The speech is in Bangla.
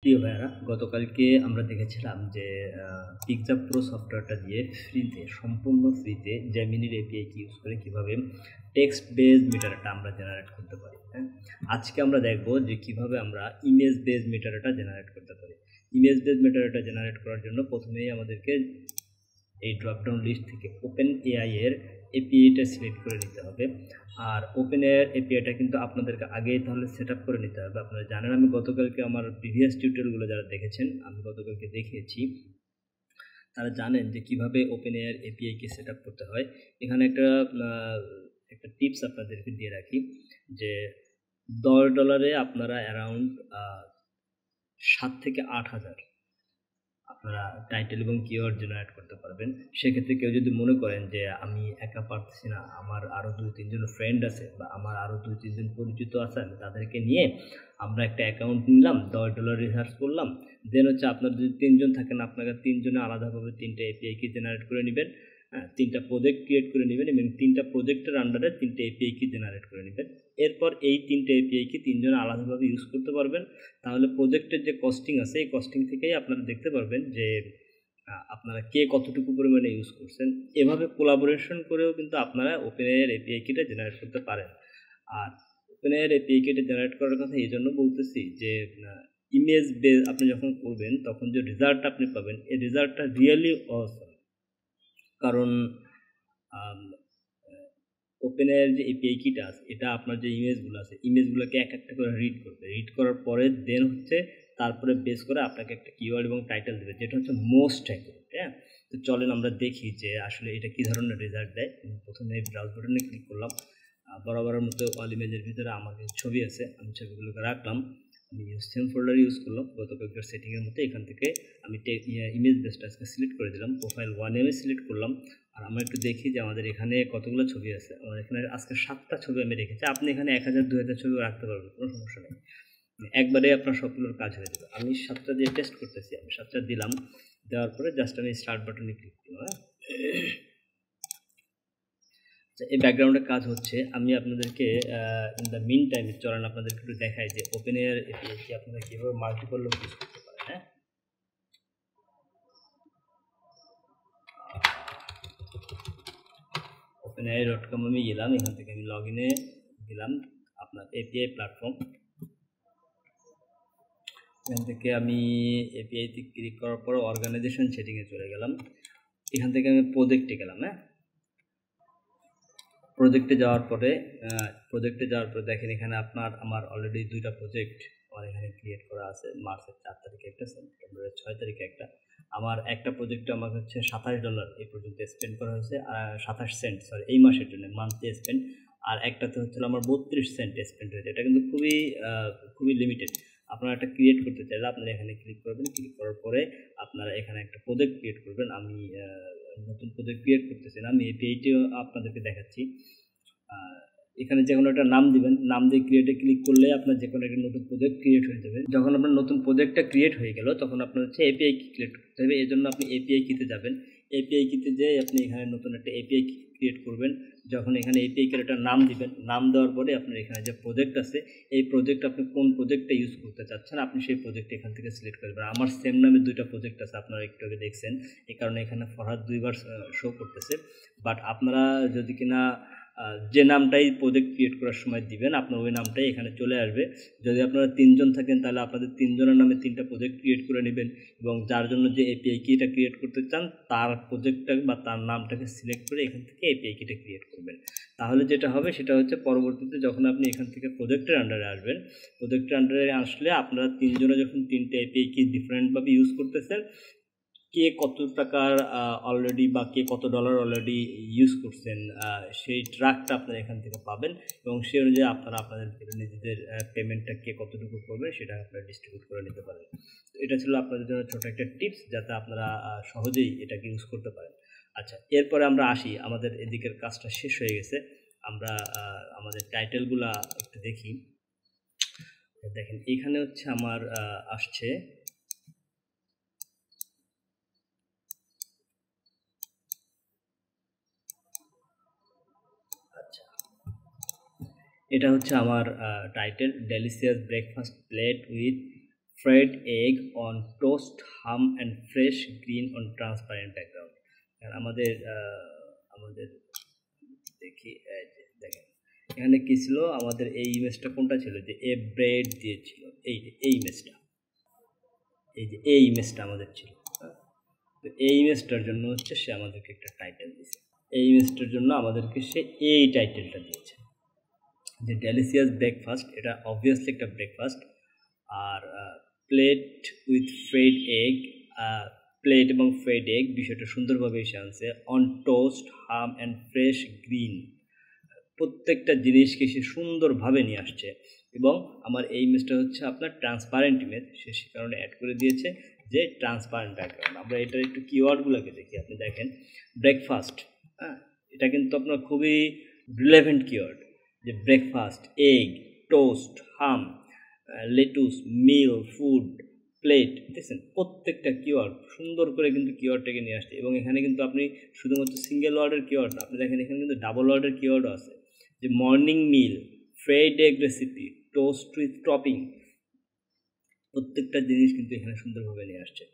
প্রিয় ভাইয়ারা, গতকালকে আমরা দেখেছিলাম যে পিকজাপ প্রো সফটওয়্যারটা দিয়ে সম্পূর্ণ ফ্রিতে জেমিনির এপিআই ইউজ করে কীভাবে টেক্সট বেস মিটারটা আমরা জেনারেট করতে পারি। হ্যাঁ, আজকে আমরা দেখব যে কিভাবে আমরা ইমেজ বেস মিটারটা জেনারেট করতে পারি। ইমেজ বেস মিটারটা জেনারেট করার জন্য প্রথমেই আমাদেরকে এই ড্রপডাউন লিস্ট থেকে ওপেন এআই এর এপিআইটা সিলেক্ট করে নিতে হবে। আর ওপেন এআই এর এপিআইটা কিন্তু আপনাদেরকে আগেই তাহলে সেট আপ করে নিতে হবে। আপনারা জানেন, আমি গতকালকে আমার প্রিভিয়াস টিউটোরিয়ালগুলো যারা দেখেছেন, আমি গতকালকে দেখিয়েছি, তারা জানেন যে কিভাবে ওপেন এআই এর এপিআইকে সেট আপ করতে হয়। এখানে একটা টিপস আপনাদেরকে দিয়ে রাখি যে $10 আপনারা অ্যারাউন্ড 7 থেকে 8,000 আপনারা টাইটেল এবং কিওয়ার্ড জেনারেট করতে পারবেন। সেক্ষেত্রে কেউ যদি মনে করেন যে আমি একা পারতেছি না, আমার আরও 2-3 জন ফ্রেন্ড আছে বা আমার আরও 2-3 জন পরিচিত আছে, আমি তাদেরকে নিয়ে আমরা একটা অ্যাকাউন্ট নিলাম, $10 রিসার্চ করলাম, দেন হচ্ছে আপনার যদি 3 জন থাকেন, আপনারা 3 জনে আলাদাভাবে 3টা এপিআই কি জেনারেট করে নেবেন। 3টা প্রজেক্ট ক্রিয়েট করে নেবেন এবং 3টা প্রজেক্টের আন্ডারে 3টা এপিআই কি জেনারেট করে নেবেন। এরপর এই 3টা এপিআই কি 3 জন আলাদাভাবে ইউজ করতে পারবেন। তাহলে প্রজেক্টের যে কস্টিং আছে, এই কস্টিং থেকেই আপনারা দেখতে পারবেন যে আপনারা কে কতটুকু পরিমাণে ইউজ করছেন। এভাবে কোলাবোরেশন করেও কিন্তু আপনারা ওপেনএআই এর এপিআই কিটা জেনারেট করতে পারেন। আর ওপেনএআই এর এপিআই কিটা জেনারেট করার কথা এই জন্য বলতেছি যে ইমেজ বেস আপনি যখন করবেন তখন যে রেজাল্টটা আপনি পাবেন, এই রেজাল্টটা রিয়েলি অসাম। কারণ ওপেনএআই এর যে এপিআই কিটা আছে, এটা আপনার যে ইমেজগুলো আছে, ইমেজগুলোকে এক একটা করে রিড করবে। রিড করার পরে দেন হচ্ছে তারপরে বেস করে আপনাকে একটা কিওয়ার্ড এবং টাইটেল দেবে, যেটা হচ্ছে মোস্ট অ্যাকুরেট। হ্যাঁ, তো চলেন আমরা দেখি যে আসলে এটা কী ধরনের রেজাল্ট দেয়। প্রথমে ব্রাউজ বাটনে ক্লিক করলাম। বরাবরের মতো অল ইমেজের ভিতরে আমাদের ছবি আছে, আমি ছবিগুলোকে রাখলাম। আমি সেম ফোল্ডার ইউজ করলাম গতকালকার সেটিংয়ের মতো। এখান থেকে আমি ইমেজ বেসটা আজকে সিলেক্ট করে দিলাম, প্রোফাইল 1 এ সিলেক্ট করলাম। আর আমরা একটু দেখি যে আমাদের এখানে কতগুলো ছবি আছে। আমার এখানে আজকে 7টা ছবি আমি রেখেছি। আপনি এখানে 1000-2000 ছবিও রাখতে পারবেন, কোনো সমস্যা নেই। একবারে আপনার সবগুলোর কাজ হয়ে যাবে। আমি 7টা দিয়ে টেস্ট করতেছি, আমি 7টা দিলাম। দেওয়ার পরে জাস্ট আমি স্টার্ট বাটনে ক্লিক করলাম। হ্যাঁ, এই ব্যাকগ্রাউন্ডে কাজ হচ্ছে। আমি আপনাদেরকে ইন দ্য মিন টাইমে চলেন আপনাদেরকে একটু দেখাই যে ওপেনএআই এর এপিআই কি আপনারা কীভাবে মাল্টিপল লোক ইউজ করতে পারেন। হ্যাঁ, openai.com আমি গেলাম, এখান থেকে আমি লগ ইনে গেলাম আপনার এপিআই প্ল্যাটফর্ম। এখান থেকে আমি এপিআইতে ক্লিক করার পর অর্গানাইজেশন সেটিংয়ে চলে গেলাম। এখান থেকে আমি প্রজেক্টে গেলাম। হ্যাঁ, প্রজেক্টে যাওয়ার পরে দেখেন এখানে আমার অলরেডি 2টা প্রজেক্ট আমার এখানে ক্রিয়েট করা আছে। মার্চের 4 তারিখে একটা, সেপ্টেম্বরের 6 তারিখে একটা। আমার একটা প্রজেক্টে আমার হচ্ছে $27 এই পর্যন্ত স্পেন্ড করা হয়েছে, 27 সেন্ট এই মাসের জন্য মান্থলি স্পেন্ড। আর একটাতে হচ্ছিল আমার 32 সেন্ট স্পেন্ড হয়েছে। এটা কিন্তু খুবই লিমিটেড। আপনারা একটা ক্রিয়েট করতে চাইলে আপনারা এখানে ক্লিক করবেন। ক্লিক করার পরে আপনারা এখানে একটা প্রজেক্ট ক্রিয়েট করবেন। আমি নতুন প্রজেক্ট ক্রিয়েট করতেছি না, আমি এপিআইটিও আপনাদেরকে দেখাচ্ছি। এখানে যে কোনো একটা নাম দিবেন, নাম দিয়ে ক্রিয়েটে ক্লিক করলে আপনার যে কোনো একটা নতুন প্রজেক্ট ক্রিয়েট হয়ে যাবে। যখন আপনার নতুন প্রজেক্টটা ক্রিয়েট হয়ে গেল তখন আপনার হচ্ছে এপিআই কি ক্রিয়েট করতে হবে। এই জন্য আপনি এপিআই কিতে যাবেন। এপিআই কিতে যেয়ে আপনি এখানে নতুন একটা এপিআই ক্রিয়েট করবেন। যখন এখানে এপিআই এর একটা নাম দিবেন, নাম দেওয়ার পরে আপনার এখানে যে প্রজেক্ট আছে, এই প্রজেক্ট আপনি কোন প্রজেক্টটা ইউজ করতে চাচ্ছেন আপনি সেই প্রজেক্ট এখান থেকে সিলেক্ট করবেন। আমার সেম নামে 2টা প্রজেক্ট আছে, আপনারা একটু আগে দেখছেন, এই কারণে এখানে ফরহাদ 2বার শো করতেছে। বাট আপনারা যদি কিনা যে নামটাই প্রজেক্ট ক্রিয়েট করার সময় দিবেন, আপনার ওই নামটাই এখানে চলে আসবে। যদি আপনারা 3 জন থাকেন তাহলে আপনাদের 3 জনের নামে 3টা প্রজেক্ট ক্রিয়েট করে নেবেন এবং যার জন্য যে এপিআই কিটা ক্রিয়েট করতে চান তার প্রজেক্টটা বা তার নামটাকে সিলেক্ট করে এখান থেকে এপিআই কিটা ক্রিয়েট করবেন। তাহলে যেটা হবে সেটা হচ্ছে পরবর্তীতে যখন আপনি এখান থেকে প্রজেক্টের আন্ডারে আসবেন, প্রজেক্টের আন্ডারে আসলে আপনারা 3 জনে যখন 3টা এপিআই কি ডিফারেন্টভাবে ইউজ করতেছেন, কে কত টাকার অলরেডি বা কে কত ডলার অলরেডি ইউজ করছেন, সেই ট্র্যাকটা আপনারা এখান থেকে পাবেন এবং সেই অনুযায়ী আপনারা আপনাদের নিজেদের পেমেন্টটা কে কতটুকু করবেন সেটা আপনারা ডিস্ট্রিবিউট করে নিতে পারেন। তো এটা ছিল আপনাদের জন্য ছোটো একটা টিপস, যাতে আপনারা সহজেই এটাকে ইউজ করতে পারেন। আচ্ছা, এরপরে আমরা আসি, আমাদের এদিকের কাজটা শেষ হয়ে গেছে। আমরা আমাদের টাইটেলগুলা একটু দেখি। দেখেন এখানে হচ্ছে আমার আসছে এটা হচ্ছে আমার title, delicious breakfast plate with fried egg on toast ham and fresh green on transparent background। আর আমাদের আমাদের দেখি দেখেন এখানে কি ছিল, আমাদের এই ইমেজটা কোনটা ছিল, যে এ ব্রেড দিয়েছিল, এই ইমেজটা, এই যে এই ইমেজটা আমাদের ছিল। তো এই ইমেজটার জন্য হচ্ছে সে আমাদেরকে একটা টাইটেল দিয়েছে, এই ইমেজটার জন্য আমাদেরকে সে এই টাইটেলটা দিয়েছে যে ডেলিসিয়াস ব্রেকফাস্ট। এটা অবভিয়াসলি একটা ব্রেকফাস্ট। আর plate with fried egg, plate এবং ফ্রাইড এগ বিষয়টা সুন্দরভাবে এসে আনছে। On toast ham and fresh green, প্রত্যেকটা জিনিসকে সে সুন্দরভাবে নিয়ে আসছে। এবং আমার এই ইমেজটা হচ্ছে আপনার ট্রান্সপারেন্ট ইমেজ, সে কারণে অ্যাড করে দিয়েছে যে ট্রান্সপারেন্ট ব্যাকগ্রাউন্ড। আমরা এটার একটু কিওয়ার্ডগুলোকে দেখি। আপনি দেখেন ব্রেকফাস্ট, হ্যাঁ, এটা কিন্তু আপনার খুবই রিলেভেন্ট কিওয়ার্ড, যে ব্রেকফাস্ট, এগ, টোস্ট, হাম, লেটুস, মিল, ফুড, প্লেট, দেখছেন প্রত্যেকটা কিওয়ার্ড সুন্দর করে কিন্তু কিওয়ার্ডটাকে নিয়ে আসছে। এবং এখানে কিন্তু আপনি শুধুমাত্র সিঙ্গেল ওয়ার্ডের কিওয়ার্ড না, আপনি দেখেন এখানে কিন্তু ডাবল ওয়ার্ডের কিওয়ার্ডও আছে, যে morning mill, fried egg recipe, toast with topping, প্রত্যেকটা জিনিস কিন্তু এখানে সুন্দরভাবে নিয়ে আসছে।